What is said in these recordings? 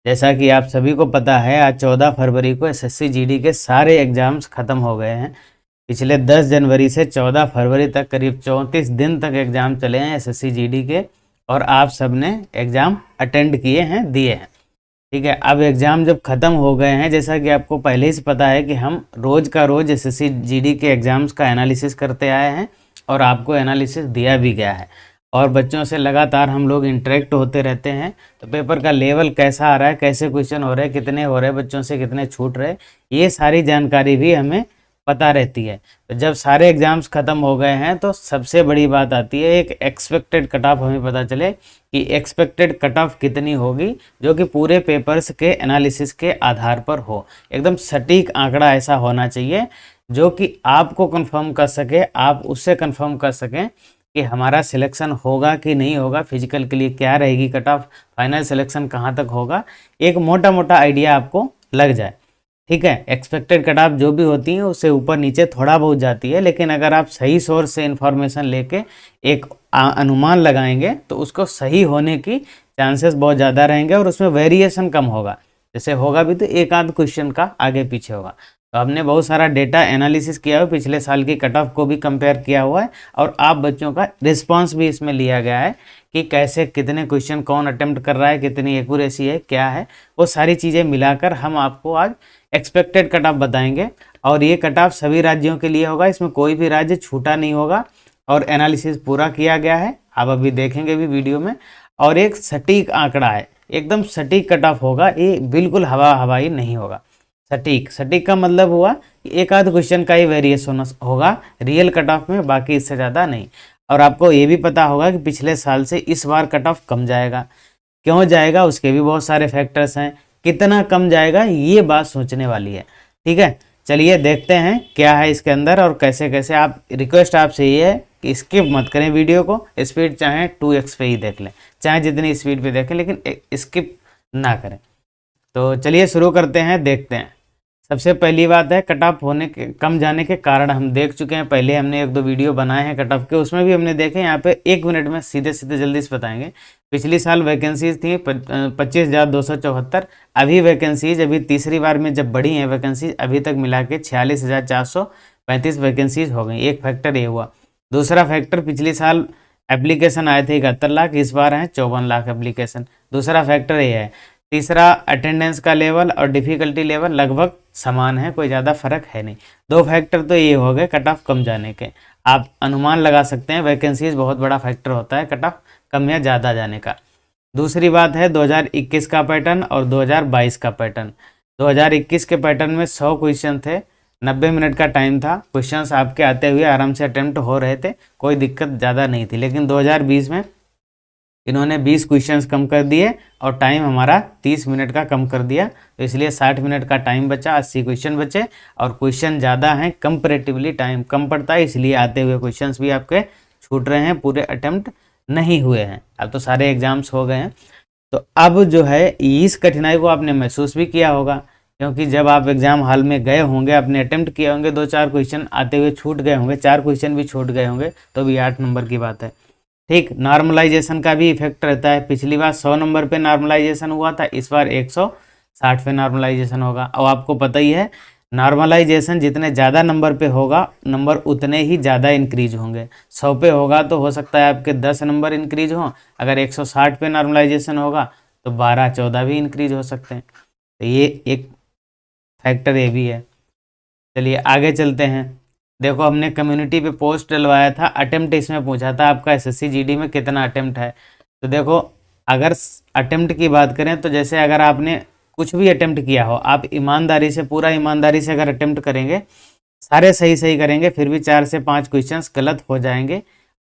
जैसा कि आप सभी को पता है, आज 14 फरवरी को एसएससी जीडी के सारे एग्ज़ाम्स ख़त्म हो गए हैं। पिछले 10 जनवरी से 14 फरवरी तक करीब 34 दिन तक एग्ज़ाम चले हैं एसएससी जीडी के, और आप सब ने एग्ज़ाम अटेंड किए हैं, दिए हैं। ठीक है, अब एग्ज़ाम जब ख़त्म हो गए हैं, जैसा कि आपको पहले ही से पता है कि हम रोज़ का रोज़ एसएससी जीडी के एग्ज़ाम्स का एनालिसिस करते आए हैं और आपको एनालिसिस दिया भी गया है, और बच्चों से लगातार हम लोग इंटरेक्ट होते रहते हैं। तो पेपर का लेवल कैसा आ रहा है, कैसे क्वेश्चन हो रहे हैं, कितने हो रहे हैं, बच्चों से कितने छूट रहे, ये सारी जानकारी भी हमें पता रहती है। तो जब सारे एग्ज़ाम्स ख़त्म हो गए हैं तो सबसे बड़ी बात आती है एक एक्सपेक्टेड कट ऑफ हमें पता चले कि एक्सपेक्टेड कट ऑफ कितनी होगी, जो कि पूरे पेपर्स के एनालिसिस के आधार पर हो। एकदम सटीक आंकड़ा ऐसा होना चाहिए जो कि आपको कंफर्म कर सके, आप उससे कंफर्म कर सकें कि हमारा सिलेक्शन होगा कि नहीं होगा, फिजिकल के लिए क्या रहेगी कट ऑफ, फाइनल सिलेक्शन कहाँ तक होगा, एक मोटा मोटा आइडिया आपको लग जाए। ठीक है, एक्सपेक्टेड कट ऑफ जो भी होती है उससे ऊपर नीचे थोड़ा बहुत जाती है, लेकिन अगर आप सही सोर्स से इंफॉर्मेशन लेके एक अनुमान लगाएंगे तो उसको सही होने की चांसेस बहुत ज़्यादा रहेंगे और उसमें वेरिएशन कम होगा। जैसे होगा भी तो एक आध क्वेश्चन का आगे पीछे होगा। तो हमने बहुत सारा डेटा एनालिसिस किया है, पिछले साल की कट ऑफ को भी कंपेयर किया हुआ है, और आप बच्चों का रिस्पांस भी इसमें लिया गया है कि कैसे कितने क्वेश्चन कौन अटेम्प्ट कर रहा है, कितनी एक्यूरेसी है, क्या है, वो सारी चीज़ें मिलाकर हम आपको आज एक्सपेक्टेड कट ऑफ बताएंगे। और ये कट ऑफ सभी राज्यों के लिए होगा, इसमें कोई भी राज्य छूटा नहीं होगा, और एनालिसिस पूरा किया गया है, आप अभी देखेंगे भी वीडियो में। और एक सटीक आंकड़ा है, एकदम सटीक कट ऑफ होगा, ये बिल्कुल हवाई नहीं होगा। सटीक, सटीक का मतलब हुआ कि एक आध क्वेश्चन का ही वेरिएशन होगा रियल कट ऑफ में, बाकी इससे ज़्यादा नहीं। और आपको ये भी पता होगा कि पिछले साल से इस बार कट ऑफ कम जाएगा। क्यों जाएगा, उसके भी बहुत सारे फैक्टर्स हैं। कितना कम जाएगा ये बात सोचने वाली है। ठीक है, चलिए देखते हैं क्या है इसके अंदर और कैसे कैसे। आप रिक्वेस्ट आपसे ये है कि स्किप मत करें वीडियो को, स्पीड चाहे 2x पे ही देख लें, चाहे जितनी स्पीड पे देखें, लेकिन स्किप ना करें। तो चलिए शुरू करते हैं, देखते हैं। सबसे पहली बात है कट ऑफ होने के कम जाने के कारण हम देख चुके हैं, पहले हमने एक दो वीडियो बनाए हैं कट ऑफ के, उसमें भी हमने देखे। यहाँ पे 1 मिनट में सीधे सीधे जल्दी से बताएंगे। पिछली साल वैकेंसीज थी 25,274, अभी वैकेंसीज अभी तीसरी बार में जब बढ़ी हैं वैकेंसीज, अभी तक मिला के 46,435 वैकेंसीज हो गई। एक फैक्टर ये हुआ। दूसरा फैक्टर, पिछली साल एप्लीकेशन आए थे 71 लाख, इस बार हैं 54 लाख एप्लीकेशन, दूसरा फैक्टर ये है। तीसरा, अटेंडेंस का लेवल और डिफ़िकल्टी लेवल लगभग समान है, कोई ज़्यादा फर्क है नहीं। 2 फैक्टर तो ये हो गए कट ऑफ कम जाने के। आप अनुमान लगा सकते हैं, वैकेंसीज बहुत बड़ा फैक्टर होता है कट ऑफ कम या ज़्यादा जाने का। दूसरी बात है 2021 का पैटर्न और 2022 का पैटर्न। 2021 के पैटर्न में 100 क्वेश्चन थे, 90 मिनट का टाइम था, क्वेश्चंस आपके आते हुए आराम से अटेम्प्ट हो रहे थे, कोई दिक्कत ज़्यादा नहीं थी। लेकिन 2020 में इन्होंने 20 क्वेश्चंस कम कर दिए और टाइम हमारा 30 मिनट का कम कर दिया, तो इसलिए 60 मिनट का टाइम बचा, 80 क्वेश्चन बचे, और क्वेश्चन ज़्यादा हैं, कंपैरेटिवली टाइम कम पड़ता है, इसलिए आते हुए क्वेश्चंस भी आपके छूट रहे हैं, पूरे अटेम्प्ट नहीं हुए हैं। अब तो सारे एग्जाम्स हो गए हैं। तो अब जो है इस कठिनाई को आपने महसूस भी किया होगा, क्योंकि जब आप एग्ज़ाम हॉल में गए होंगे, आपने अटेम्प्ट किए होंगे, 2-4 क्वेश्चन आते हुए छूट गए होंगे, 4 क्वेश्चन भी छूट गए होंगे, तो भी 8 नंबर की बात है। ठीक, नॉर्मलाइजेशन का भी इफेक्ट रहता है। पिछली बार 100 नंबर पे नॉर्मलाइजेशन हुआ था, इस बार 160 पे नॉर्मलाइजेशन होगा। और आपको पता ही है नॉर्मलाइजेशन जितने ज़्यादा नंबर पे होगा, नंबर उतने ही ज़्यादा इंक्रीज होंगे। 100 पे होगा तो हो सकता है आपके 10 नंबर इंक्रीज हों, अगर 160 पे नॉर्मलाइजेशन होगा तो 12-14 भी इंक्रीज हो सकते हैं। तो ये एक फैक्टर ये भी है। चलिए आगे चलते हैं। देखो, हमने कम्युनिटी पे पोस्ट डलवाया था, अटेम्प्ट इसमें पूछा था आपका एसएससी जीडी में कितना अटेम्प्ट है। तो देखो, अगर अटेम्प्ट की बात करें तो जैसे अगर आपने कुछ भी अटेम्प्ट किया हो, आप ईमानदारी से, पूरा ईमानदारी से अगर अटेम्प्ट करेंगे, सारे सही करेंगे, फिर भी 4 से 5 क्वेश्चंस गलत हो जाएंगे।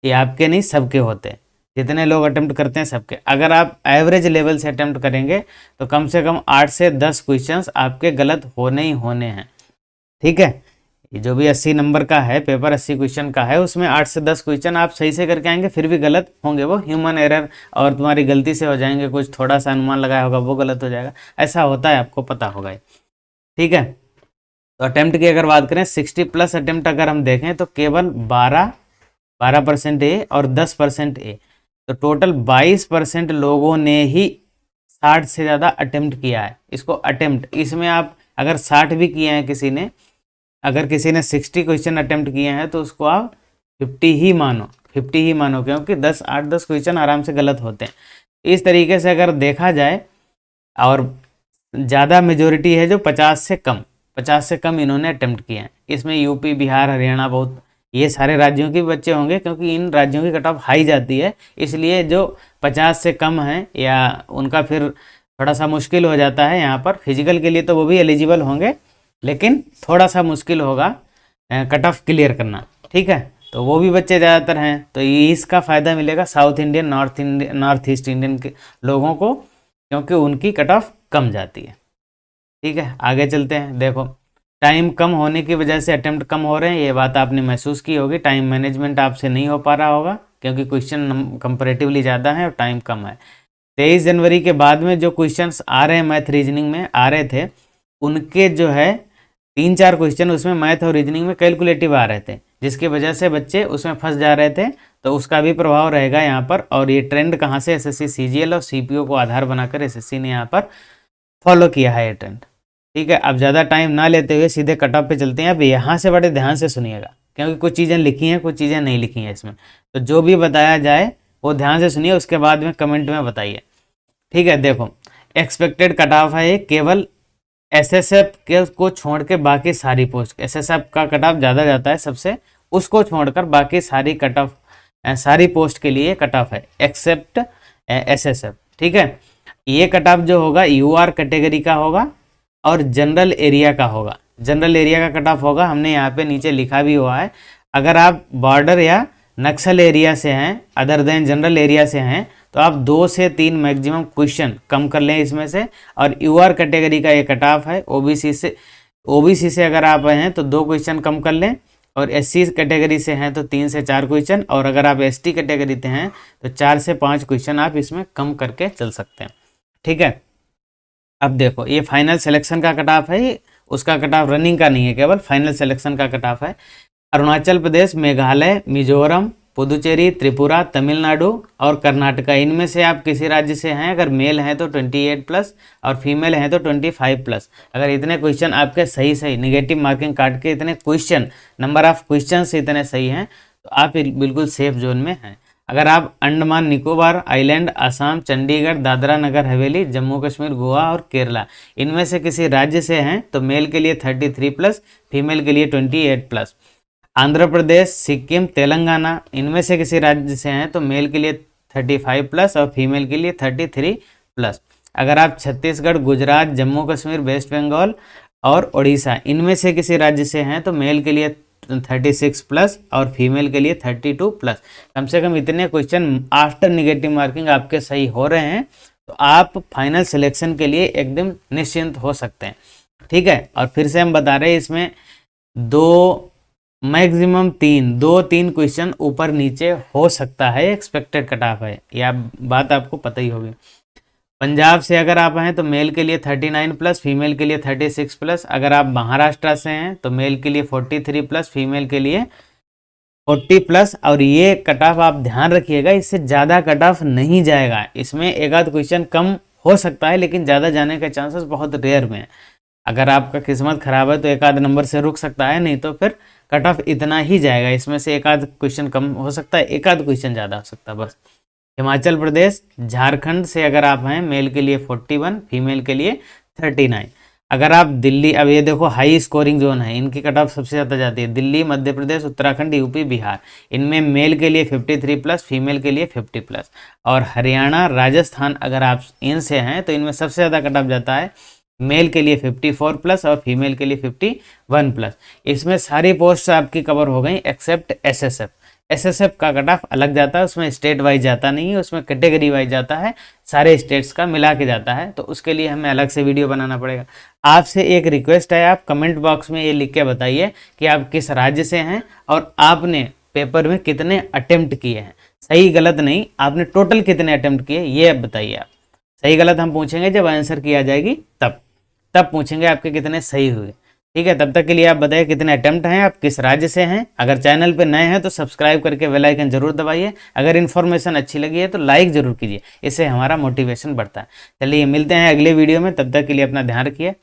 ये आपके नहीं, सबके होते हैं, जितने लोग अटेम्प्ट करते हैं सबके। अगर आप एवरेज लेवल से अटेम्प्ट करेंगे तो कम से कम 8 से 10 क्वेश्चंस आपके गलत होने ही होने हैं। ठीक है, जो भी 80 नंबर का है पेपर, 80 क्वेश्चन का है, उसमें 8 से 10 क्वेश्चन आप सही से करके आएंगे, फिर भी गलत होंगे, वो ह्यूमन एरर और तुम्हारी गलती से हो जाएंगे, कुछ थोड़ा सा अनुमान लगाया होगा वो गलत हो जाएगा, ऐसा होता है, आपको पता होगा। ठीक है, तो अटेम्प्ट की अगर बात करें, 60+ अटेम्प्ट अगर हम देखें तो केवल 12% ए और 10% ए, तो टोटल 22% लोगों ने ही 60 से ज़्यादा अटेम्प्ट किया है। इसको अटेम्प्ट, इसमें आप अगर 60 भी किए हैं किसी ने, अगर किसी ने 60 क्वेश्चन अटेम्प्ट किए हैं तो उसको आप 50 ही मानो, 50 ही मानो, क्योंकि 8-10 क्वेश्चन आराम से गलत होते हैं। इस तरीके से अगर देखा जाए, और ज़्यादा मेजोरिटी है जो 50 से कम इन्होंने अटेम्प्ट किए हैं। इसमें यूपी, बिहार, हरियाणा, बहुत ये सारे राज्यों के बच्चे होंगे, क्योंकि इन राज्यों की कट ऑफ हाई जाती है, इसलिए जो 50 से कम हैं या उनका फिर थोड़ा सा मुश्किल हो जाता है। यहाँ पर फिजिकल के लिए तो वो भी एलिजिबल होंगे, लेकिन थोड़ा सा मुश्किल होगा कट ऑफ क्लियर करना, ठीक है। तो वो भी बच्चे ज़्यादातर हैं, तो इसका फ़ायदा मिलेगा south Indian, north east Indian के लोगों को, क्योंकि उनकी कट ऑफ कम जाती है, ठीक है। आगे चलते हैं। देखो, टाइम कम होने की वजह से अटेम्प्ट कम हो रहे हैं, ये बात आपने महसूस की होगी। टाइम मैनेजमेंट आपसे नहीं हो पा रहा होगा, क्योंकि क्वेश्चन कंपैरेटिवली ज़्यादा है और टाइम कम है। 23 जनवरी के बाद में जो क्वेश्चंस आ रहे हैं मैथ रीजनिंग में आ रहे थे, उनके जो है 3-4 क्वेश्चन उसमें मैथ और रीजनिंग में कैलकुलेटिव आ रहे थे, जिसकी वजह से बच्चे उसमें फंस जा रहे थे। तो उसका भी प्रभाव रहेगा यहाँ पर। और ये ट्रेंड कहाँ से, एसएससी सीजीएल और सीपीओ को आधार बनाकर एसएससी ने यहाँ पर फॉलो किया है ये ट्रेंड, ठीक है। अब ज़्यादा टाइम ना लेते हुए सीधे कट ऑफ पे चलते हैं। अब यहाँ से बड़े ध्यान से सुनिएगा, क्योंकि कुछ चीज़ें लिखी हैं, कुछ चीज़ें नहीं लिखी हैं इसमें। तो जो भी बताया जाए वो ध्यान से सुनिए, उसके बाद में कमेंट में बताइए, ठीक है। देखो, एक्सपेक्टेड कट ऑफ है ये, केवल एसएसएफ के को छोड़ के बाकी सारी पोस्ट, एसएसएफ का कट ऑफ ज़्यादा जाता है सबसे, उसको छोड़कर बाकी सारी कट ऑफ, सारी पोस्ट के लिए कट ऑफ है, एक्सेप्ट एसएसएफ, ठीक है। ये कट ऑफ जो होगा यूआर कैटेगरी का होगा और जनरल एरिया का होगा। जनरल एरिया का कट ऑफ होगा, हमने यहाँ पे नीचे लिखा भी हुआ है। अगर आप बॉर्डर या नक्सल एरिया से हैं, अदर देन जनरल एरिया से हैं, तो आप 2 से 3 मैक्सिमम क्वेश्चन कम कर लें इसमें से। और यूआर कैटेगरी का ये कट ऑफ है। ओबीसी से अगर आप हैं तो 2 क्वेश्चन कम कर लें, और एससी कैटेगरी से हैं तो 3 से 4 क्वेश्चन, और अगर आप एसटी कैटेगरी से हैं तो 4 से 5 क्वेश्चन आप इसमें कम करके चल सकते हैं, ठीक है। अब देखो, ये फाइनल सिलेक्शन का कट ऑफ है, उसका कट ऑफ रनिंग का नहीं है, केवल फाइनल सिलेक्शन का कट ऑफ है। अरुणाचल प्रदेश, मेघालय, मिजोरम, पुदुचेरी, त्रिपुरा, तमिलनाडु और कर्नाटका, इनमें से आप किसी राज्य से हैं, अगर मेल हैं तो 28+ और फीमेल हैं तो 25+। अगर इतने क्वेश्चन आपके सही निगेटिव मार्किंग काट के इतने क्वेश्चन, नंबर ऑफ क्वेश्चन से इतने सही हैं, तो आप बिल्कुल सेफ जोन में हैं। अगर आप अंडमान निकोबार आइलैंड, असम, चंडीगढ़, दादरा नगर हवेली, जम्मू कश्मीर, गोवा और केरला, इनमें से किसी राज्य से हैं तो मेल के लिए 33+, फीमेल के लिए 28+। आंध्र प्रदेश, सिक्किम, तेलंगाना, इनमें से किसी राज्य से हैं तो मेल के लिए 35+ और फीमेल के लिए 33+। अगर आप छत्तीसगढ़, गुजरात, जम्मू कश्मीर, वेस्ट बंगाल और उड़ीसा, इनमें से किसी राज्य से हैं तो मेल के लिए 36+ और फीमेल के लिए 32+। कम से कम इतने क्वेश्चन आफ्टर निगेटिव मार्किंग आपके सही हो रहे हैं, तो आप फाइनल सिलेक्शन के लिए एकदम निश्चिंत हो सकते हैं, ठीक है। और फिर से हम बता रहे हैं, इसमें 2 मैक्सिमम 3 क्वेश्चन ऊपर नीचे हो सकता है, एक्सपेक्टेड कट ऑफ है, यह बात आपको पता ही होगी। पंजाब से अगर आप हैं तो मेल के लिए 39+, फीमेल के लिए 36+। अगर आप महाराष्ट्र से हैं तो मेल के लिए 43+, फीमेल के लिए 40+। और ये कट ऑफ आप ध्यान रखिएगा, इससे ज़्यादा कट ऑफ नहीं जाएगा। इसमें एक आध क्वेश्चन कम हो सकता है, लेकिन ज़्यादा जाने के चांसेस बहुत रेयर में है। अगर आपका किस्मत खराब है तो एक आध नंबर से रुक सकता है, नहीं तो फिर कट ऑफ इतना ही जाएगा। इसमें से एक आध क्वेश्चन कम हो सकता है, एक आध क्वेश्चन ज़्यादा हो सकता है बस। हिमाचल प्रदेश, झारखंड से अगर आप हैं, मेल के लिए 41, फीमेल के लिए 39। अगर आप दिल्ली, अब ये देखो हाई स्कोरिंग जोन है, इनकी कट ऑफ सबसे ज़्यादा जाती है। दिल्ली, मध्य प्रदेश, उत्तराखंड, यूपी, बिहार, इनमें मेल के लिए 53+, फीमेल के लिए 50+। और हरियाणा, राजस्थान अगर आप इनसे हैं तो इनमें सबसे ज़्यादा कट ऑफ जाता है, मेल के लिए 54+ और फीमेल के लिए 51+। इसमें सारी पोस्ट आपकी कवर हो गई एक्सेप्ट एसएसएफ। एसएसएफ का कट ऑफ अलग जाता है, उसमें स्टेट वाइज जाता नहीं है, उसमें कैटेगरी वाइज जाता है, सारे स्टेट्स का मिला के जाता है, तो उसके लिए हमें अलग से वीडियो बनाना पड़ेगा। आपसे एक रिक्वेस्ट है, आप कमेंट बॉक्स में ये लिख के बताइए कि आप किस राज्य से हैं और आपने पेपर में कितने अटेम्प्ट किए हैं। सही गलत नहीं, आपने टोटल कितने अटेम्प्ट किए ये बताइए आप। सही गलत हम पूछेंगे जब आंसर किया जाएगी, तब पूछेंगे आपके कितने सही हुए। ठीक है, तब तक के लिए आप बताइए कितने अटेम्प्ट हैं, आप किस राज्य से हैं। अगर चैनल पे नए हैं तो सब्सक्राइब करके बेल आइकन जरूर दबाइए। अगर इन्फॉर्मेशन अच्छी लगी है तो लाइक जरूर कीजिए, इससे हमारा मोटिवेशन बढ़ता है। चलिए मिलते हैं अगले वीडियो में, तब तक के लिए अपना ध्यान रखिए।